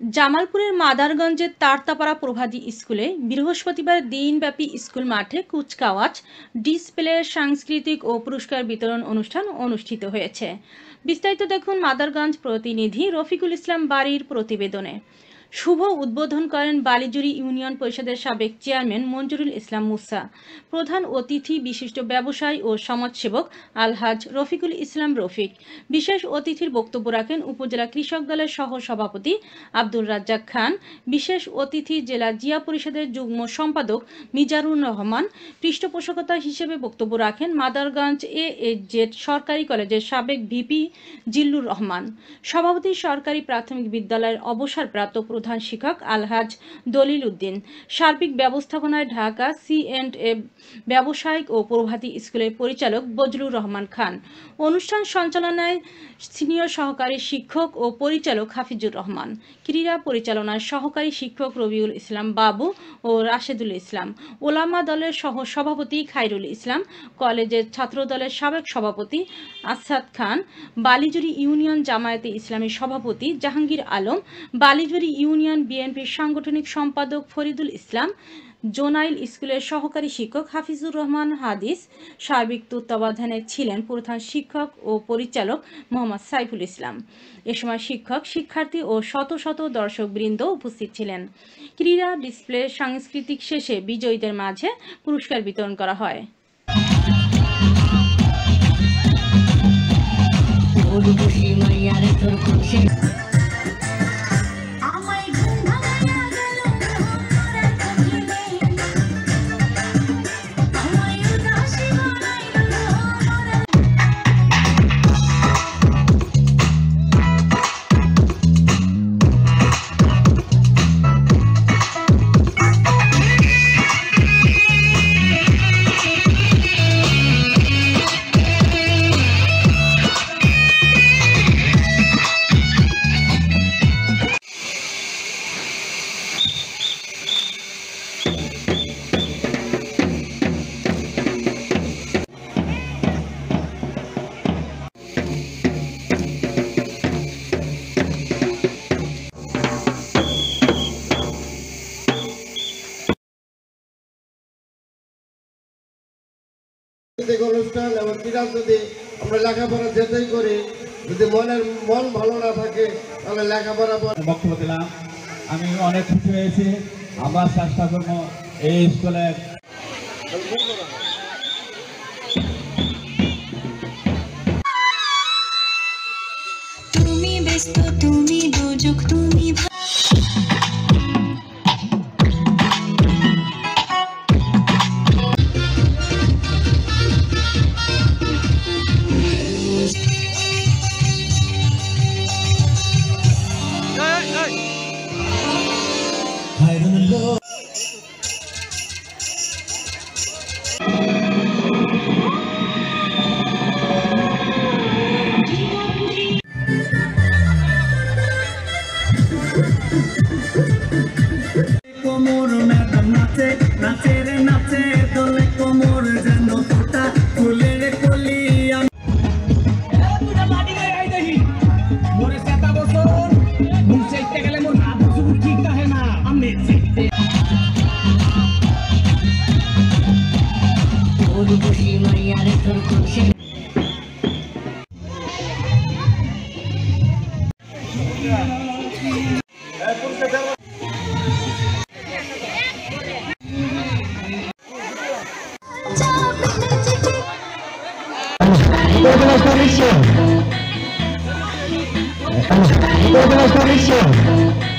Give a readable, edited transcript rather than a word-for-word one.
জামালপুরের মাদারগঞ্জের তারতাপাড়া প্রভাতী স্কুলে বৃহস্পতিবার দিনব্যাপী স্কুল মাঠে কুচকাওয়াজ, ডিসপ্লে, সাংস্কৃতিক ও পুরস্কার বিতরণ অনুষ্ঠান অনুষ্ঠিত হয়েছে। বিস্তারিত দেখুন মাদারগঞ্জ প্রতিনিধি রফিকুল ইসলাম বাড়ির প্রতিবেদনে। শুভ উদ্বোধন করেন বালিজুরি ইউনিয়ন পরিষদের সাবেক চেয়ারম্যান মঞ্জুরুল ইসলাম মুসা। প্রধান অতিথি বিশিষ্ট ব্যবসায়ী ও সমাজসেবক আলহাজ রফিকুল ইসলাম রফিক। বিশেষ অতিথির বক্তব্য রাখেন উপজেলা কৃষক দলের সহ সভাপতি আব্দুর রাজ্জাক খান। বিশেষ অতিথি জেলা জিয়া পরিষদের যুগ্ম সম্পাদক মিজানুর রহমান। পৃষ্ঠপোষকতা হিসেবে বক্তব্য রাখেন মাদারগঞ্জ এএইচজেড সরকারি কলেজের সাবেক ভিপি জিল্লুর রহমান। সভাপতি সরকারি প্রাথমিক বিদ্যালয়ের অবসরপ্রাপ্ত প্রধান শিক্ষক আলহাজ দলিল উদ্দিন। সার্বিক ব্যবস্থাপনায় ঢাকা C&A ব্যবসায়িক ও প্রভাতী স্কুলের পরিচালক বজলুর রহমান খান। অনুষ্ঠান সঞ্চালনায় সিনিয়র সহকারী শিক্ষক ও পরিচালক হাফিজুর রহমান। ক্রীড়া পরিচালনায় সহকারী শিক্ষক রবিউল ইসলাম বাবু ও রাশেদুল ইসলাম। ওলামা দলের সহ সভাপতি খায়রুল ইসলাম। কলেজের ছাত্র দলের সাবেক সভাপতি আসাদ খান। বালিজুরি ইউনিয়ন জামায়াতে ইসলামী সভাপতি জাহাঙ্গীর আলম। বালিজুরি ইউনিয়ন বিএনপির সাংগঠনিক সম্পাদক ফরিদুল ইসলাম। জোনাইল স্কুলের সহকারী শিক্ষক হাফিজুর রহমান হাদিস। সার্বিক তত্ত্বাবধানে ছিলেন প্রধান শিক্ষক ও পরিচালক মোহাম্মদ সাইফুল ইসলাম। এ সময় শিক্ষক, শিক্ষার্থী ও শত শত দর্শকবৃন্দ উপস্থিত ছিলেন। ক্রীড়া, ডিসপ্লে, সাংস্কৃতিক শেষে বিজয়ীদের মাঝে পুরস্কার বিতরণ করা হয়। অনুষ্ঠান এবং ক্রীড়া যদি আমরা লেখাপড়া যেতেই করি, যদি মন ভালো না থাকে তাহলে লেখাপড়া। বক্তব্য দিলাম, আমি অনেক খুশি হয়েছি। আমরা চেষ্টা করবো এই স্কুলের তুমি ব্যস্ত, তুমি দুযোগ, তুমি কোমর ম্যাডাম নাচে নাচে রে নাচে দোলে কোমর যেন তোটা ফুলের কলি। Comisión.